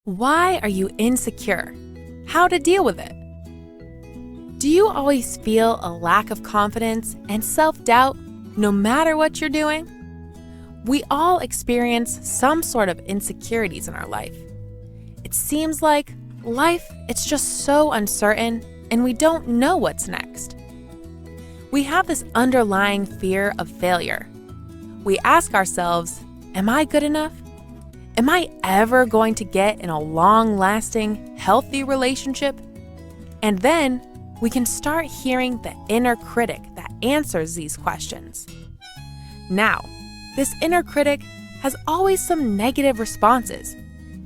Why are you insecure? How to deal with it? Do you always feel a lack of confidence and self-doubt no matter what you're doing? We all experience some sort of insecurities in our life. It seems like life is just so uncertain and we don't know what's next. We have this underlying fear of failure. We ask ourselves, am I good enough? Am I ever going to get in a long-lasting, healthy relationship? And then we can start hearing the inner critic that answers these questions. Now, this inner critic has always some negative responses,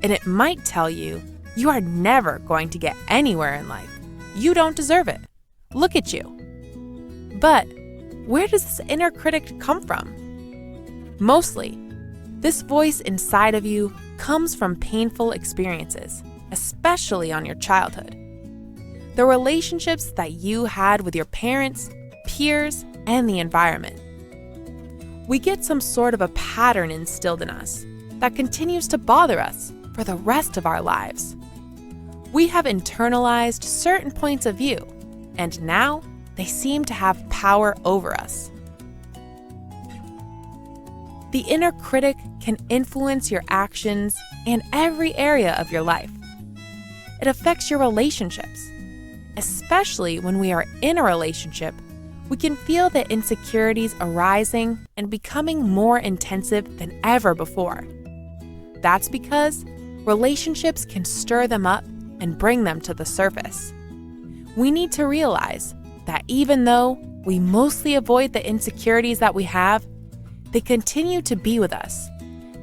and it might tell you you are never going to get anywhere in life. You don't deserve it. Look at you. But where does this inner critic come from? Mostly, this voice inside of you comes from painful experiences, especially on your childhood. The relationships that you had with your parents, peers, and the environment. We get some sort of a pattern instilled in us that continues to bother us for the rest of our lives. We have internalized certain points of view, and now they seem to have power over us. The inner critic can influence your actions and every area of your life. It affects your relationships. Especially when we are in a relationship, we can feel the insecurities arising and becoming more intensive than ever before. That's because relationships can stir them up and bring them to the surface. We need to realize that even though we mostly avoid the insecurities that we have, they continue to be with us.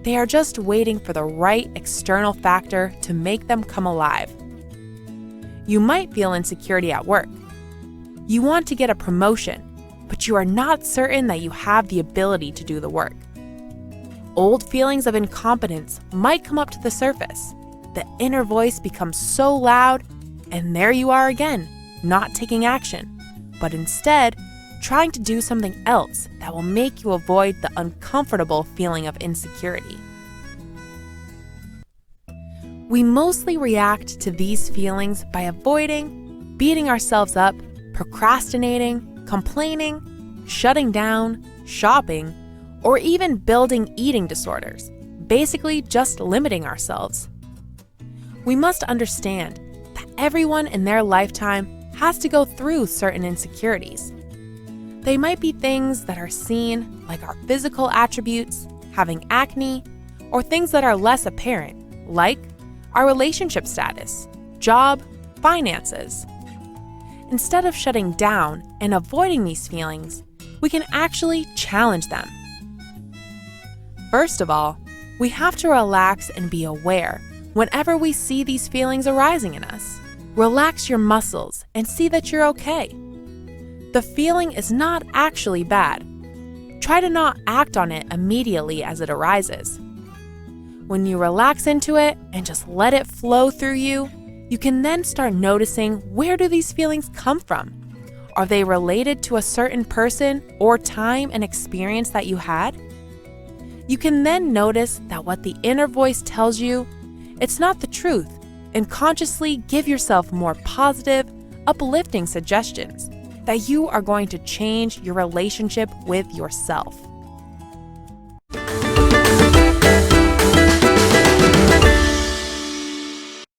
They are just waiting for the right external factor to make them come alive. You might feel insecurity at work. You want to get a promotion, but you are not certain that you have the ability to do the work. Old feelings of incompetence might come up to the surface. The inner voice becomes so loud, and there you are again, not taking action, but instead trying to do something else that will make you avoid the uncomfortable feeling of insecurity. We mostly react to these feelings by avoiding, beating ourselves up, procrastinating, complaining, shutting down, shopping, or even building eating disorders, basically just limiting ourselves. We must understand that everyone in their lifetime has to go through certain insecurities. They might be things that are seen, like our physical attributes, having acne, or things that are less apparent, like our relationship status, job, finances. Instead of shutting down and avoiding these feelings, we can actually challenge them. First of all, we have to relax and be aware whenever we see these feelings arising in us. Relax your muscles and see that you're okay. The feeling is not actually bad. Try to not act on it immediately as it arises. When you relax into it and just let it flow through you, you can then start noticing, where do these feelings come from? Are they related to a certain person or time and experience that you had? You can then notice that what the inner voice tells you, it's not the truth, and consciously give yourself more positive, uplifting suggestions that you are going to change your relationship with yourself.